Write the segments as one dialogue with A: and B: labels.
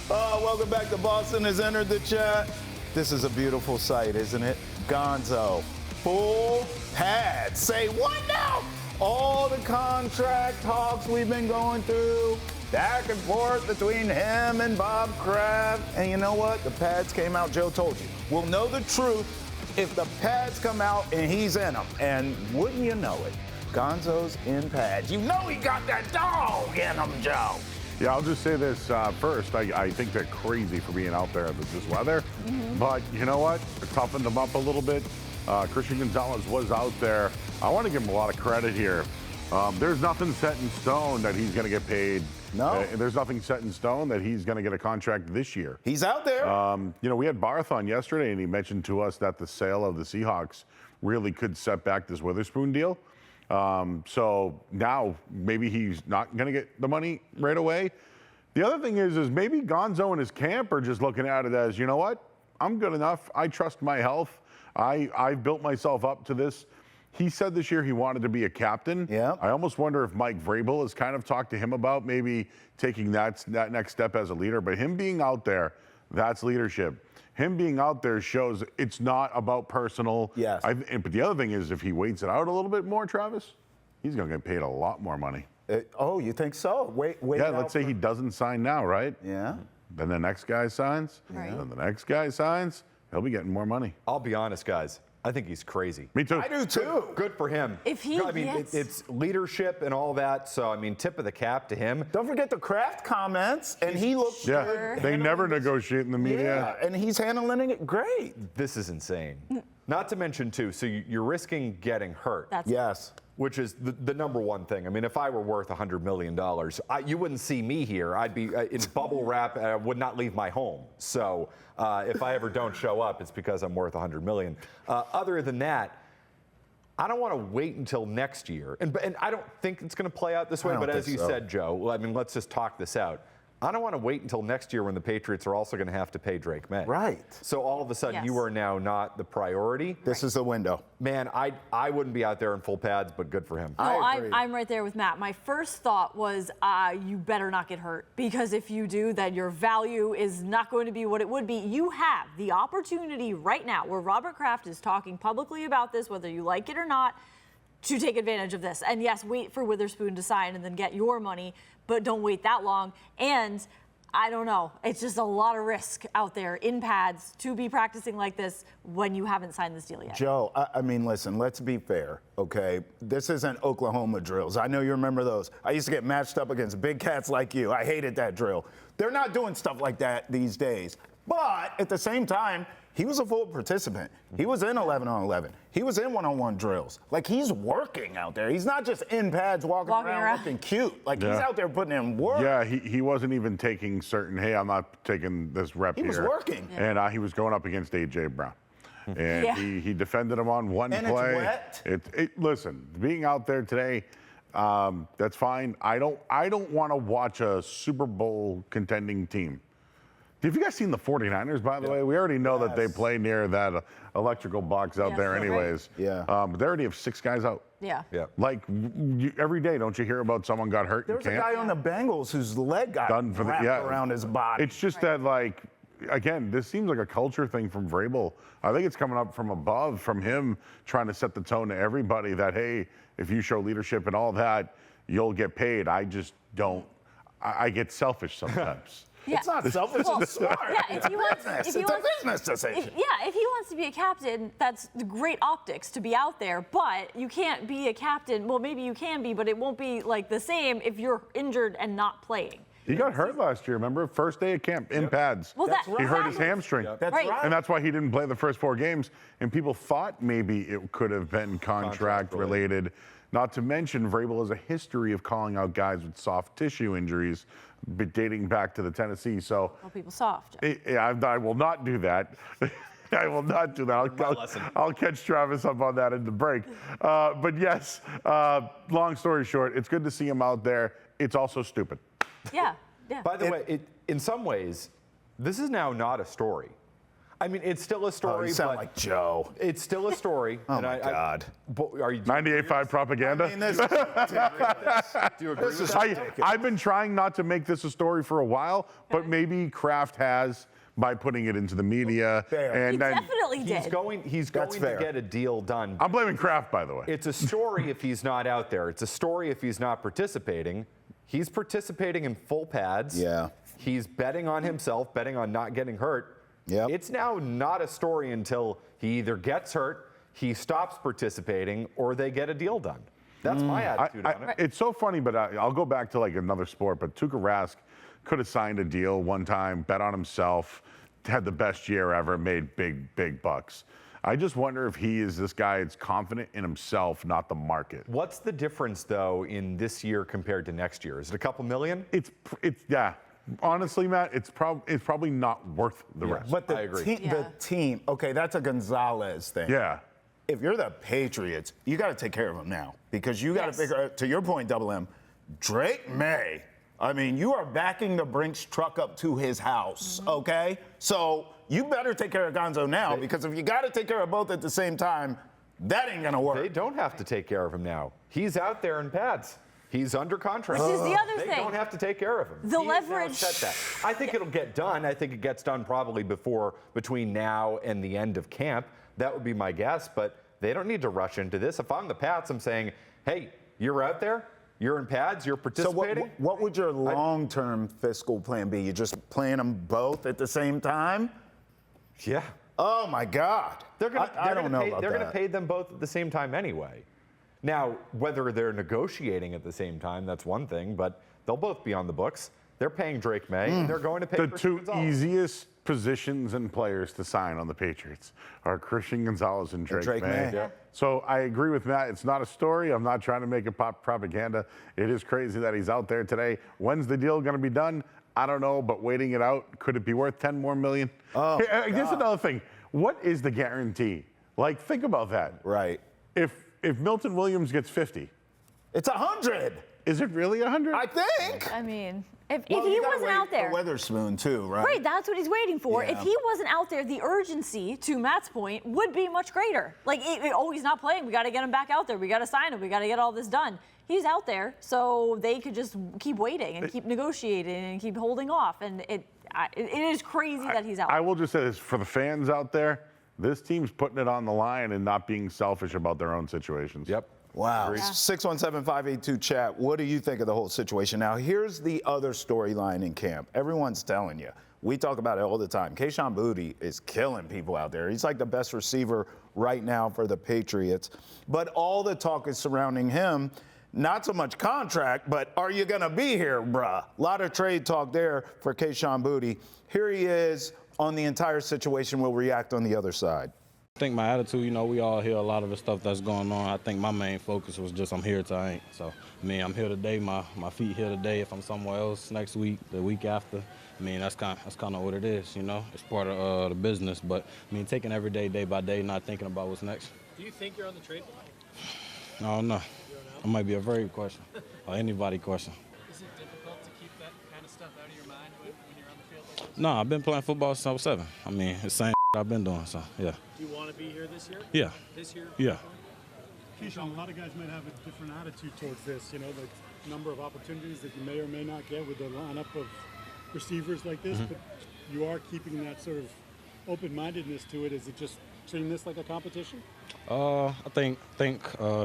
A: Welcome back to Boston has entered the chat. This is a beautiful sight, isn't it? Gonzo, full pads. Say what now? All the contract talks we've been going through, back and forth between him and Bob Kraft. And you know what? The pads came out. Joe told you. We'll know the truth if the pads come out and he's in them. And wouldn't you know it, Gonzo's in pads. You know he got that dog in him, Joe.
B: Yeah, I'll just say this first. I think they're crazy for being out there with this weather. But you know what? It toughened them up a little bit. Christian Gonzalez was out there. I want to give him a lot of credit here. There's nothing set in stone that he's going to get paid.
A: No.
B: There's nothing set in stone that he's going to get a contract this year.
A: He's out there.
B: You know, we had Barth on yesterday, and he mentioned to us that the sale of the Seahawks really could set back this Witherspoon deal. So now maybe he's not going to get the money right away. The other thing is maybe Gonzo and his camp are just looking at it as, you know what? I'm good enough. I trust my health. I've built myself up to this. He said this year he wanted to be a captain.
A: Yeah.
B: I almost wonder if Mike Vrabel has kind of talked to him about maybe taking that next step as a leader. But him being out there, that's leadership. Him being out there shows it's not about personal.
A: Yes.
B: But the other thing is if he waits it out a little bit more, Travis, he's going to get paid a lot more money.
A: Oh, you think so? Wait.
B: Yeah, let's say he doesn't sign now, right?
A: Yeah.
B: Then the next guy signs.
C: Right.
B: Then the next guy signs. He'll be getting more money.
D: I'll be honest, guys. I think he's crazy.
B: Me too.
A: I do too.
D: Good for him.
C: If he
D: I mean,
C: gets-
D: it's leadership and all that. So, I mean, tip of the cap to him.
A: Don't forget the Kraft comments, and he looks
B: Yeah,
A: good.
B: they never negotiate in the media.
A: Yeah, and he's handling it great.
D: This is insane. Not to mention, too, so you're risking getting hurt.
A: Yes.
D: Which is the number one thing. I mean, if I were worth $100 million, you wouldn't see me here. I'd be in bubble wrap and I would not leave my home. So if I ever don't show up, it's because I'm worth $100 million. Other than that, I don't want to wait until next year. And I don't think it's going to play out this way,
A: I don't
D: but as
A: think
D: you
A: so.
D: said, Joe, I mean, let's just talk this out. I don't want to wait until next year when the Patriots are also going to have to pay Drake May.
A: Right.
D: So all of a sudden,
C: Yes.
D: you are now not the priority.
A: This is the window.
D: Man, I wouldn't be out there in full pads, but good for him.
C: No,
A: I agree.
C: I'm right there with Matt. My first thought was you better not get hurt, because if you do, then your value is not going to be what it would be. You have the opportunity right now where Robert Kraft is talking publicly about this, whether you like it or not, to take advantage of this. And yes, wait for Witherspoon to sign and then get your money, but don't wait that long. And I don't know. It's just a lot of risk out there in pads to be practicing like this when you haven't signed this deal yet.
A: Joe, I mean, listen, let's be fair, okay? This isn't Oklahoma drills. I know you remember those. I used to get matched up against big cats like you. I hated that drill. They're not doing stuff like that these days. But at the same time, he was a full participant. He was in 11-on-11. He was in one-on-one drills. Like, he's working out there. He's not just in pads walking around looking cute. Like, he's out there putting in work.
B: Yeah, he wasn't even taking certain, hey, I'm not taking this rep here.
A: He was working.
B: And he was going up against A.J. Brown. And he defended him on one
A: And
B: play.
A: it's wet.
B: Listen, being out there today, that's fine. I don't want to watch a Super Bowl contending team. Have you guys seen the 49ers, by the way? We already know that they play near that electrical box out there anyways.
A: Yeah.
B: But they already have 6 guys out.
C: Yeah.
B: Like, every day, don't you hear about someone got hurt
A: There
B: in
A: was a
B: camp?
A: guy on the Bengals whose leg got
B: Done for
A: wrapped around his body.
B: It's just that, like, again, this seems like a culture thing from Vrabel. I think it's coming up from above, from him trying to set the tone to everybody that, hey, if you show leadership and all that, you'll get paid. I just don't. I get selfish sometimes.
A: It's not selfish, it's smart.
C: Yeah, if he wants,
A: It's a business decision.
C: If he wants to be a captain, that's great optics to be out there. But you can't be a captain. Well, maybe you can be, but it won't be like the same if you're injured and not playing.
B: He got hurt last year, remember? First day of camp in pads.
C: Well,
A: That's
C: that,
B: He hurt his
C: exactly.
B: hamstring.
A: That's
C: Right.
A: right.
B: And that's why he didn't play the first 4 games. And people thought maybe it could have been contract related. Not to mention, Vrabel has a history of calling out guys with soft tissue injuries dating back to the Tennessee. So
C: Well, people soft.
B: I will not do that. I will not do that. I'll catch Travis up on that in the break. But yes, long story short, it's good to see him out there. It's also stupid.
C: Yeah. Yeah.
D: By the way, in some ways, this is now not a story. I mean, it's still a story.
A: Oh, you sound
D: but
A: like Joe.
D: It's still a story.
A: Oh, my God.
D: Are you
B: 98.5 propaganda?
A: I mean, this is ridiculous.
D: Do you agree
A: This
D: with
A: is
D: that?
A: ridiculous.
B: I've been trying not to make this a story for a while, but maybe Kraft has by putting it into the media.
A: Fair.
C: He
B: And then
C: definitely
D: He's
C: did.
D: going
A: That's
D: to
A: fair.
D: get a deal done.
B: I'm blaming Kraft, by the way.
D: It's a story if he's not out there. It's a story if he's not participating. He's participating in full pads.
A: Yeah.
D: He's betting on himself, betting on not getting hurt.
A: Yep.
D: It's now not a story until he either gets hurt, he stops participating, or they get a deal done. That's my attitude on it.
B: It's so funny, but I'll go back to like another sport. But Tuukka Rask could have signed a deal one time, bet on himself, had the best year ever, made big bucks. I just wonder if he is this guy that's confident in himself, not the market.
D: What's the difference, though, in this year compared to next year? Is it a couple million?
B: It's yeah. Honestly, Matt, it's probably not worth the rest.
A: But
D: I agree.
A: the team, okay, that's a Gonzalez thing.
B: Yeah.
A: If you're the Patriots, you got to take care of him now because you got to figure out, to your point, Double M, Drake May. I mean, you are backing the Brinks truck up to his house, okay? So you better take care of Gonzo now because if you got to take care of both at the same time, that ain't going to work.
D: They don't have to take care of him now. He's out there in pads. He's under contract.
C: Which is the other
D: They
C: thing.
D: don't have to take care of him.
C: The
D: He has now
C: leverage-
D: set that. I think it'll get done. I think it gets done probably between now and the end of camp. That would be my guess, but they don't need to rush into this. If I'm the Pats, I'm saying, hey, you're out there, you're in pads, you're
A: So
D: participating.
A: what would your long-term fiscal plan be? You just playing them both at the same time?
D: Yeah.
A: Oh, my God. I don't know about
D: They're going to
A: that.
D: pay them both at the same time anyway. Now, whether they're negotiating at the same time, that's one thing, but they'll both be on the books. They're paying Drake May, and they're going to pay
B: The
D: Christian
B: two
D: Gonzalez.
B: easiest positions and players to sign on the Patriots are Christian Gonzalez and Drake May.
A: May. Yeah.
B: So I agree with Matt. It's not a story. I'm not trying to make it pop propaganda. It is crazy that he's out there today. When's the deal going to be done? I don't know, but waiting it out, could it be worth 10 more million?
A: Oh,
B: Hey, here's another thing. What is the guarantee? Like, think about that.
A: Right.
B: If Milton Williams gets 50,
A: It's 100,
B: is it really 100?
A: I think.
C: I mean, if
A: Well,
C: he
A: you gotta
C: wasn't
A: wait
C: out there.
A: for Witherspoon, too, right?
C: Right, that's what he's waiting for.
A: Yeah.
C: If he wasn't out there, the urgency, to Matt's point, would be much greater. Like, oh, he's not playing. We got to get him back out there. We got to sign him. We got to get all this done. He's out there, so they could just keep waiting and keep negotiating and keep holding off. And it is crazy that he's out.
B: I will just say this for the fans out there, this team's putting it on the line and not being selfish about their own situations.
D: Yep.
A: Wow. 617-582 chat. What do you think of the whole situation? Now, here's the other storyline in camp. Everyone's telling you. We talk about it all the time. Kayshon Boutte is killing people out there. He's like the best receiver right now for the Patriots. But all the talk is surrounding him. Not so much contract, but are you going to be here, bruh? A lot of trade talk there for Kayshon Boutte. Here he is on the entire situation. We'll react on the other side.
E: I think my attitude, we all hear a lot of the stuff that's going on. I think my main focus was just I'm here till I ain't. So, I'm here today. My feet here today. If I'm somewhere else next week, the week after, that's kind of what it is, It's part of the business. But, taking every day by day, not thinking about what's next.
F: Do you think you're on the trade block?
E: No, no. It might be a very question or anybody question.
F: Is it difficult to keep that kind of stuff out of your mind when you're on the field like this?
E: No, I've been playing football since I was 7. It's the same I've been doing, so, yeah.
F: Do you want to be here this year?
E: Yeah.
F: This year?
E: Yeah.
G: Kayshon, a lot of guys might have a different attitude towards this, the number of opportunities that you may or may not get with the lineup of receivers like this, but you are keeping that sort of open-mindedness to it. Is it just treating this like a competition?
E: I think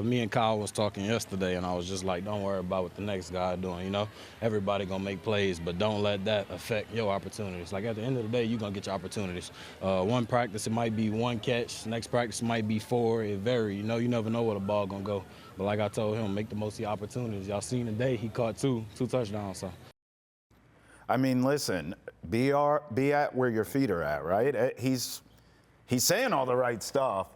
E: me and Kyle was talking yesterday, and I was just like, don't worry about what the next guy doing, Everybody gonna make plays, but don't let that affect your opportunities. Like, at the end of the day, you're gonna get your opportunities. One practice, it might be 1 catch. Next practice might be 4. It varies, you never know where the ball gonna go. But like I told him, make the most of your opportunities. Y'all seen today, he caught two touchdowns, so.
A: Listen, be at where your feet are at, right? He's saying all the right stuff.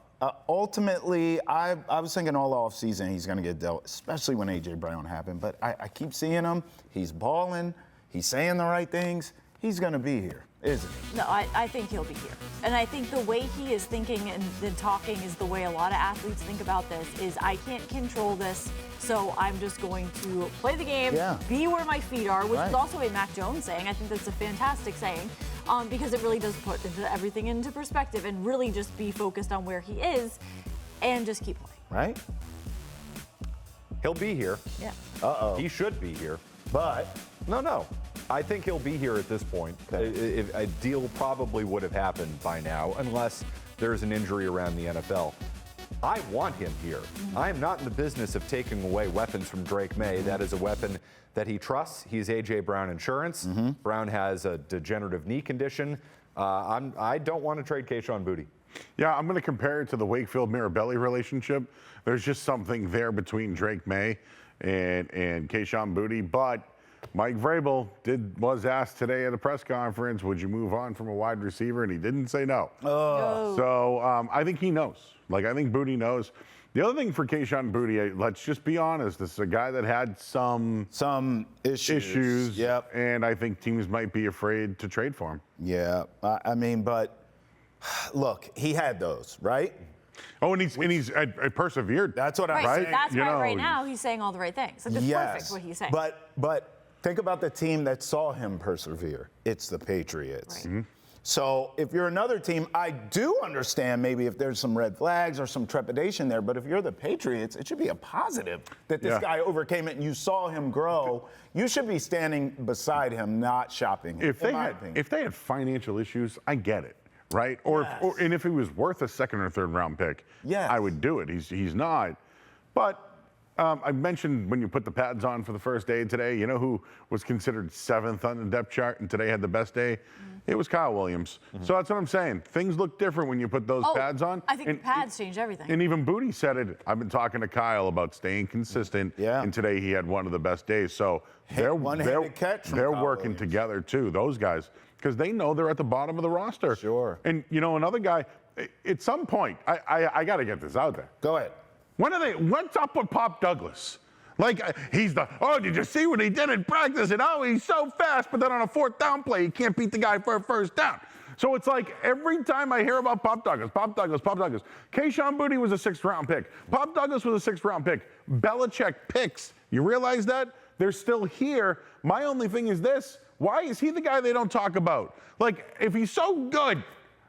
A: Ultimately, I was thinking all offseason he's going to get dealt, especially when A.J. Brown happened. But I keep seeing him. He's balling. He's saying the right things. He's going to be here. isn't he?
C: No, I think he'll be here. And I think the way he is thinking and talking is the way a lot of athletes think about this is I can't control this, so I'm just going to play the game, be where my feet are, which is also a Mac Jones saying. I think that's a fantastic saying because it really does put everything into perspective and really just be focused on where he is and just keep playing.
A: Right?
D: He'll be here.
C: Yeah.
D: He should be here.
A: But
D: No. I think he'll be here at this point. A deal probably would have happened by now, unless there's an injury around the NFL. I want him here. I am not in the business of taking away weapons from Drake May. That is a weapon that he trusts. He's A.J. Brown insurance. Brown has a degenerative knee condition. I don't want to trade Kayshon Boutte.
B: Yeah, I'm going to compare it to the Wakefield-Mirabelli relationship. There's just something there between Drake May and Kayshon Boutte, but Mike Vrabel was asked today at a press conference, would you move on from a wide receiver? And he didn't say no. So I think he knows. I think Boutte knows. The other thing for Kayshon Boutte, let's just be honest, this is a guy that had some issues.
A: Yep.
B: And I think teams might be afraid to trade for him.
A: Yeah, I mean, but look, he had those, right?
B: Oh, and he's persevered.
A: That's what I'm
C: Right,
A: saying.
C: so that's why right now he's saying all the right things. Like, it's perfect what he's saying.
A: But think about the team that saw him persevere. It's the Patriots.
C: Right.
A: So if you're another team, I do understand maybe if there's some red flags or some trepidation there, but if you're the Patriots, it should be a positive that this guy overcame it and you saw him grow. You should be standing beside him, not shopping.
B: If they had financial issues, I get it. Right? And if he was worth a second or third round pick, I would do it. He's not. But I mentioned when you put the pads on for the first day today, you know who was considered 7th on the depth chart and today had the best day? It was Kyle Williams. So that's what I'm saying. Things look different when you put those pads on.
C: I think the pads change everything.
B: And even Boutte said it. I've been talking to Kyle about staying consistent.
A: Yeah.
B: And today he had one of the best days. So they're working together too, those guys. Because they know they're at the bottom of the roster.
A: Sure.
B: And, another guy, at some point, I got to get this out there.
A: Go ahead.
B: What's up with Pop Douglas? Did you see what he did in practice? And he's so fast, but then on a 4th down play, he can't beat the guy for a 1st down. So it's like every time I hear about Pop Douglas. Kayshon Boutte was a 6th round pick. Pop Douglas was a 6th round pick. Belichick picks. You realize that? They're still here. My only thing is this. Why is he the guy they don't talk about? If he's so good,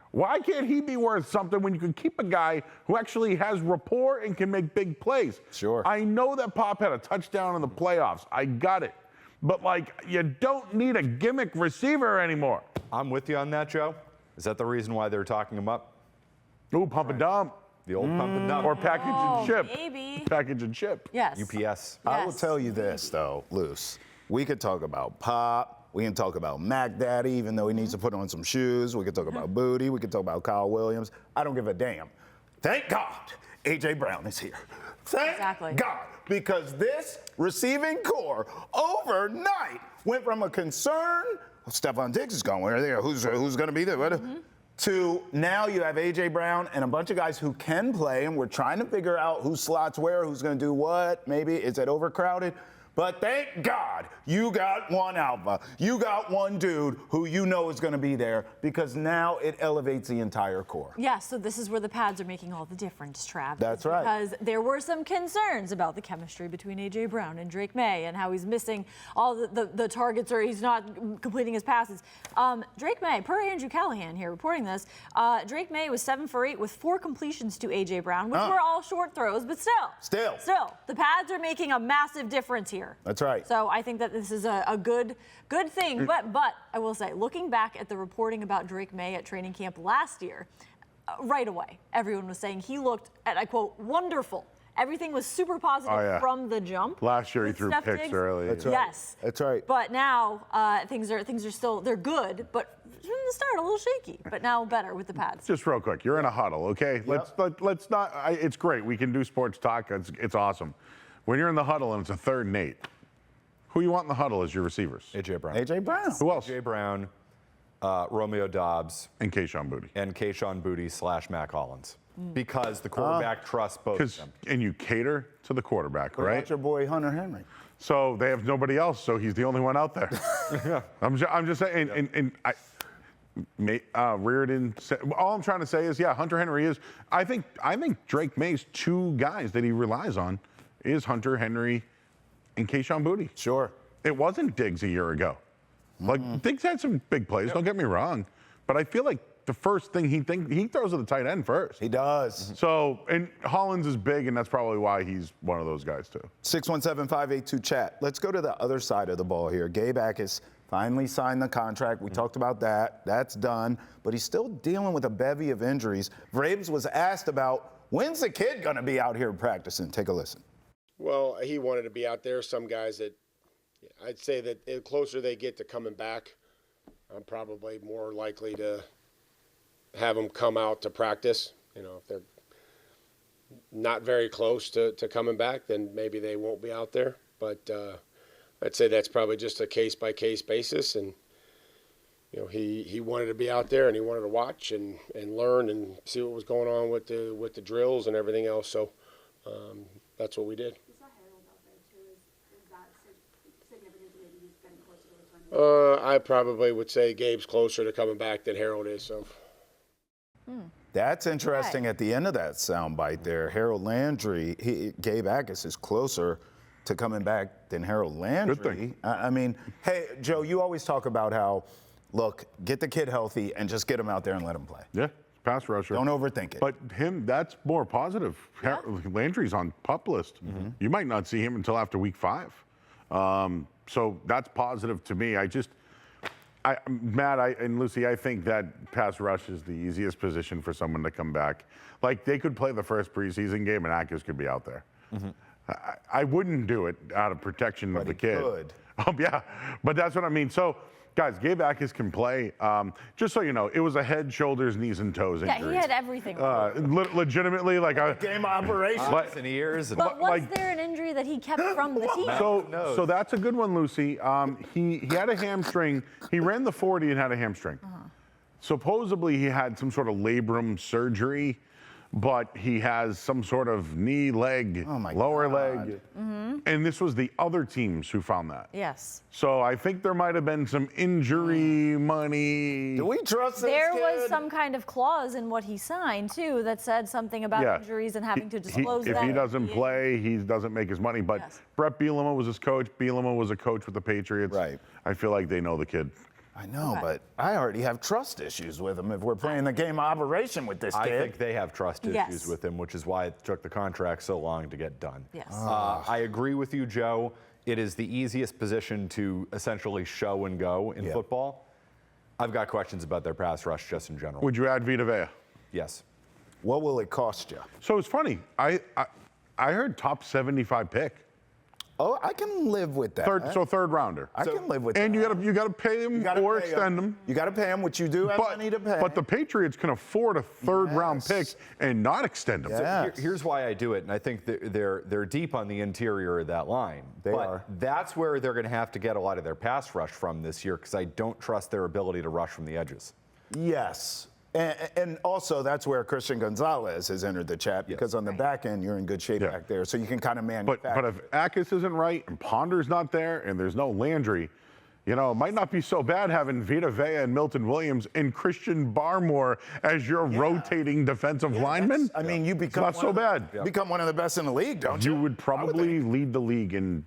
B: why can't he be worth something when you can keep a guy who actually has rapport and can make big plays?
A: Sure.
B: I know that Pop had a touchdown in the playoffs. I got it. But, you don't need a gimmick receiver anymore.
D: I'm with you on that, Joe. Is that the reason why they're talking him up?
B: Ooh, pump and dump.
D: The old pump and dump.
B: Or package and ship.
C: Maybe.
B: Package and ship.
C: Yes.
D: UPS.
A: I will tell you this, though, Luce. We could talk about Pop. We can talk about Mac Daddy, even though he needs to put on some shoes. We could talk about Boutte. We could talk about Kyle Williams. I don't give a damn. Thank God A.J. Brown is here. Thank God. Because this receiving core overnight went from a concern, Stephon Diggs is going, who's going to be there? To now you have A.J. Brown and a bunch of guys who can play, and we're trying to figure out who slots where, who's going to do what. Maybe is it overcrowded? But thank God you got one alpha. You got one dude who you know is going to be there because now it elevates the entire core.
C: Yeah, so this is where the pads are making all the difference, Trav.
A: That's right.
C: Because there were some concerns about the chemistry between A.J. Brown and Drake May and how he's missing all the targets or he's not completing his passes. Drake May, per Andrew Callahan here reporting this, Drake May was 7 for 8 with 4 completions to A.J. Brown, which were all short throws, but still, the pads are making a massive difference here.
A: That's right.
C: So I think that this is a good thing. But I will say, looking back at the reporting about Drake May at training camp last year, right away, everyone was saying he looked, and I quote, wonderful. Everything was super positive from the jump.
B: Last year he threw picks early.
A: That's right.
C: Yes.
A: That's right.
C: But now things are still, they're good, but from the start a little shaky, but now better with the pads.
B: Just real quick, you're in a huddle, okay?
A: Yep.
B: Let's not. It's great. We can do sports talk. It's awesome. When you're in the huddle and it's a 3rd and 8, who you want in the huddle as your receivers?
D: A.J. Brown.
A: A.J. Brown.
B: Who else?
D: A.J. Brown, Romeo Dobbs,
B: And Kayshon Boutte.
D: and Kayshon Boutte / Mac Hollins. Because the quarterback trusts both of them.
B: And you cater to the quarterback,
A: What
B: right?
A: about your boy Hunter Henry?
B: So they have nobody else, so he's the only one out there. I'm just saying, and Reardon. All I'm trying to say is, yeah, Hunter Henry is. I think Drake May's two guys that he relies on is Hunter Henry and Kayshon Boutte.
A: Sure.
B: It wasn't Diggs a year ago. Like Diggs had some big plays. Don't get me wrong, but I feel like the first thing he throws at the tight end first.
A: He does.
B: So, and Hollins is big, and that's probably why he's one of those guys too.
A: 617-582-CHAT. Let's go to the other side of the ball here. Gabe Akis finally signed the contract. We talked about that. That's done. But he's still dealing with a bevy of injuries. Vrabes was asked about, when's the kid going to be out here practicing? Take a listen.
H: Well, he wanted to be out there. Some guys that I'd say that the closer they get to coming back, I'm probably more likely to have them come out to practice. You know, if they're not very close to coming back, then maybe they won't be out there. But I'd say that's probably just a case-by-case basis. And, you know, he wanted to be out there and he wanted to watch and learn and see what was going on with the drills and everything else. So that's what we did.
I: We saw Harold out there too. Is that significant to maybe he's getting closer to returning?
H: I probably would say Gabe's closer to coming back than Harold is. So.
A: That's interesting at the end of that soundbite there. Harold Landry, Gabe Akis is closer to coming back than Harold Landry.
B: Good thing.
A: I mean, hey, Joe, you always talk about how, look, get the kid healthy and just get him out there and let him play.
B: Yeah, pass rusher.
A: Don't overthink it.
B: But that's more positive.
C: Yeah.
B: Landry's on PUP list. You might not see him until after week 5. So that's positive to me. Matt and Lucy, I think that pass rush is the easiest position for someone to come back. Like, they could play the first preseason game and Akis could be out there. I wouldn't do it out of protection of the kid.
A: Could.
B: Yeah, but that's what I mean. So, guys, Gabe Akis can play. Just so you know, it was a head, shoulders, knees, and toes injury.
C: Yeah, he had everything.
B: Legitimately, like a
A: Game operation.
D: Eyes and ears. And
C: But was
B: like-
C: there an injury that he kept from the team?
B: So that's a good one, Lucy. He had a hamstring. He ran the 40 and had a hamstring. Supposedly he had some sort of labrum surgery, but he has some sort of knee, leg, lower leg. And this was the other teams who found that.
C: Yes.
B: So I think there might have been some injury money.
A: Do we trust this
C: There
A: kid?
C: was some kind of clause in what he signed, too, that said something about injuries and having to disclose
B: If
C: that.
B: he doesn't play, he doesn't make his money. But
C: Yes.
B: Brett Bielema was his coach. Bielema was a coach with the Patriots.
A: Right.
B: I feel like they know the kid.
A: I know, but I already have trust issues with him if we're playing the game operation with this kid.
D: I think they have trust issues
C: Yes.
D: with him, which is why it took the contract so long to get done.
C: Yes.
D: I agree with you, Joe. It is the easiest position to essentially show and go in football. I've got questions about their pass rush just in general.
B: Would you add Vita Vea?
D: Yes.
A: What will it cost you?
B: So it's funny. I heard top 75 pick.
A: Oh, I can live with that.
B: Third rounder.
A: I can live with that.
B: And you gotta pay him or extend him.
A: You got to pay him, which you do have money to pay.
B: But the Patriots can afford a third round pick and not extend him.
A: Yeah.
D: Here's why I do it, and I think they're deep on the interior of that line.
A: They
D: but
A: are.
D: That's where they're going to have to get a lot of their pass rush from this year, because I don't trust their ability to rush from the edges.
A: Yes. And also, that's where Christian Gonzalez has entered the chat, because on the back end, you're in good shape back there, so you can kind of manufacture.
B: But if Akis isn't right and Ponder's not there and there's no Landry, you know, it might not be so bad having Vita Vea and Milton Williams and Christian Barmore as your rotating defensive lineman.
A: I mean, you become
B: not so bad.
A: Become one of the best in the league, don't you?
B: You would probably lead the league in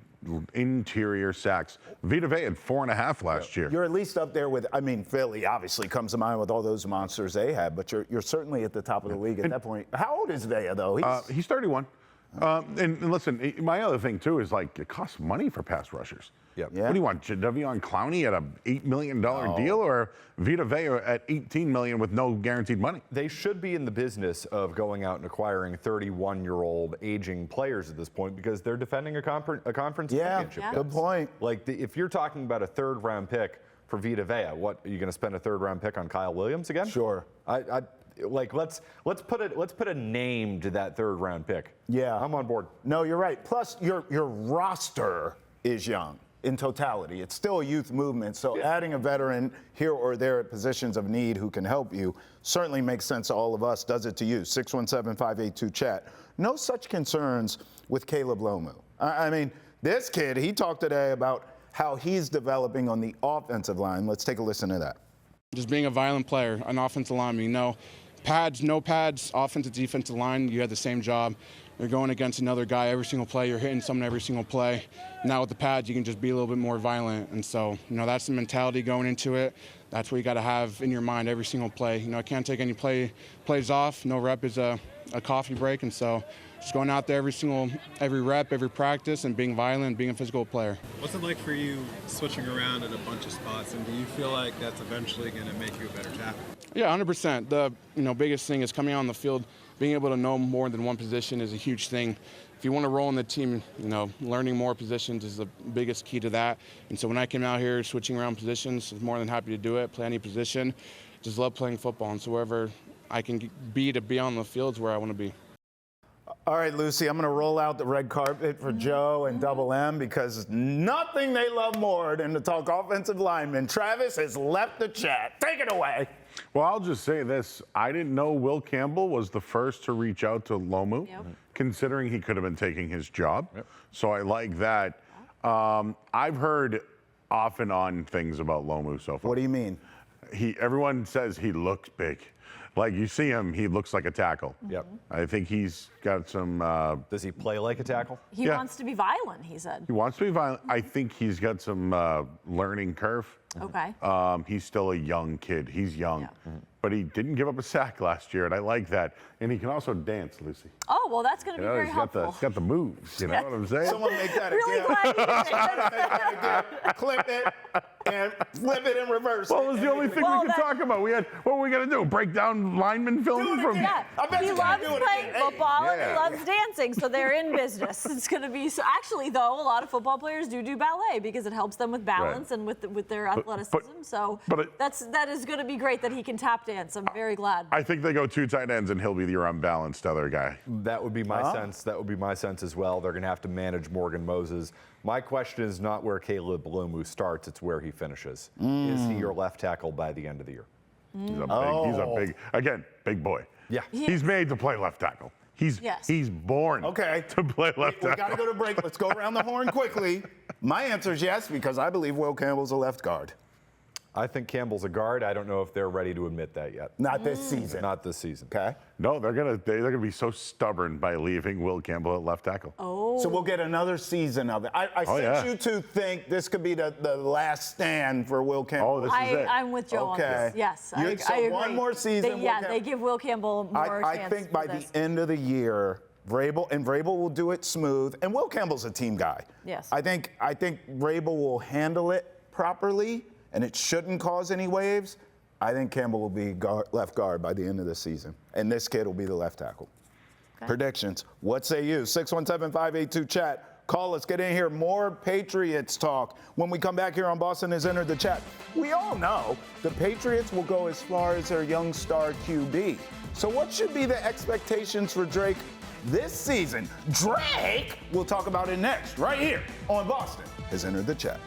B: interior sacks. Vita Vea had 4.5 last year.
A: You're at least up there with, I mean, Philly obviously comes to mind with all those monsters they had, but you're certainly at the top of the league at that point. How old is Vea, though?
B: He's 31. And listen, my other thing, too, is like it costs money for pass rushers.
D: Yep.
A: Yeah.
B: What do you want, Jadeveon Clowney at an $8 million deal or Vita Vea at $18 million with no guaranteed money?
D: They should be in the business of going out and acquiring 31-year-old aging players at this point, because they're defending a conference championship.
A: Good point.
D: Like, if you're talking about a third-round pick for Vita Vea, what, are you going to spend a third-round pick on Kyle Williams again?
A: Sure.
D: Let's put a name to that third-round pick.
A: Yeah.
D: I'm on board.
A: No, you're right. Plus, your roster is young in totality. It's still a youth movement, so adding a veteran here or there at positions of need who can help you certainly makes sense to all of us. Does it to you? 617-582-CHAT. No such concerns with Caleb Lomu. I mean, this kid, he talked today about how he's developing on the offensive line. Let's take a listen to that.
J: Just being a violent player, an offensive lineman, you know, pads, no pads, offensive, defensive line, you had the same job. You're going against another guy every single play. You're hitting someone every single play. Now with the pads, you can just be a little bit more violent. And so, you know, that's the mentality going into it. That's what you got to have in your mind every single play. You know, I can't take any plays off. No rep is a coffee break. And so just going out there every rep, every practice, and being violent, being a physical player.
F: What's it like for you switching around at a bunch of spots, and do you feel like that's eventually going to make you a better tackle?
J: Yeah, 100%. The biggest thing is coming on the field, being able to know more than one position is a huge thing. If you want to roll in the team, you know, learning more positions is the biggest key to that. And so when I came out here switching around positions, I was more than happy to do it, play any position. Just love playing football, and so wherever I can be to be on the field is where I want to be.
A: All right, Lucy, I'm going to roll out the red carpet for Joe and Double M because nothing they love more than to talk offensive linemen. Travis has left the chat. Take it away.
B: Well, I'll just say this. I didn't know Will Campbell was the first to reach out to Lomu, considering he could have been taking his job. So I like that. I've heard off and on things about Lomu so far.
A: What do you mean?
B: Everyone says he looks big. Like, you see him, he looks like a tackle.
D: Yep.
B: I think he's got some...
D: Does he play like a tackle?
C: He wants to be violent, he said.
B: He wants to be violent. I think he's got some learning curve.
C: Okay.
B: He's still a young kid. He's young. But he didn't give up a sack last year, and I like that. And he can also dance, Lucy.
C: Oh, well, that's going to be very
B: he's
C: helpful.
B: he's got the moves, you know what I'm saying?
A: Someone make that
C: Really
A: again.
C: glad you did
A: Make that again. Clip it and flip it in reverse.
B: Well, it was the only thing we could talk about. What were we going to do? Break down lineman film from...
C: Yeah,
A: I bet
C: he
A: you gotta
C: loves
A: do it
C: playing
A: again.
C: football and he
B: Yeah.
C: loves dancing, so they're in business. It's going to be so. Actually, though, a lot of football players do ballet because it helps them with balance and with their athleticism. That is going to be great that he can tap dance. I'm very glad.
B: I think they go 2 tight ends, and he'll be your unbalanced other guy.
D: That would be my sense. That would be my sense as well. They're going to have to manage Morgan Moses. My question is not where Caleb Lomu starts, it's where he finishes. Is he your left tackle by the end of the year?
B: He's a big boy.
D: Yeah.
B: He's made to play left tackle. He's born to play left tackle.
A: We got to go to break. Let's go around the horn quickly. My answer is yes, because I believe Will Campbell's a left guard.
D: I think Campbell's a guard. I don't know if they're ready to admit that yet.
A: Not this season.
D: Not this season.
A: Okay.
B: No, they're gonna be so stubborn by leaving Will Campbell at left tackle.
A: So we'll get another season of it. I sent you to think this could be the last stand for Will Campbell.
B: Oh, this is it.
C: I'm with Joe on this. Yes, I agree.
A: One more season.
C: They give Will Campbell more
A: I
C: chance
A: think by the end of the year, Vrabel will do it smooth, and Will Campbell's a team guy.
C: Yes.
A: I think Vrabel will handle it properly, and it shouldn't cause any waves. I think Campbell will be left guard by the end of the season, and this kid will be the left tackle. Okay. Predictions. What say you? 617-582-CHAT. Call us. Get in here. More Patriots talk. When we come back here on Boston Has Entered the Chat, we all know the Patriots will go as far as their young star QB. So what should be the expectations for Drake this season? Drake? We'll talk about it next, right here on Boston Has Entered the Chat.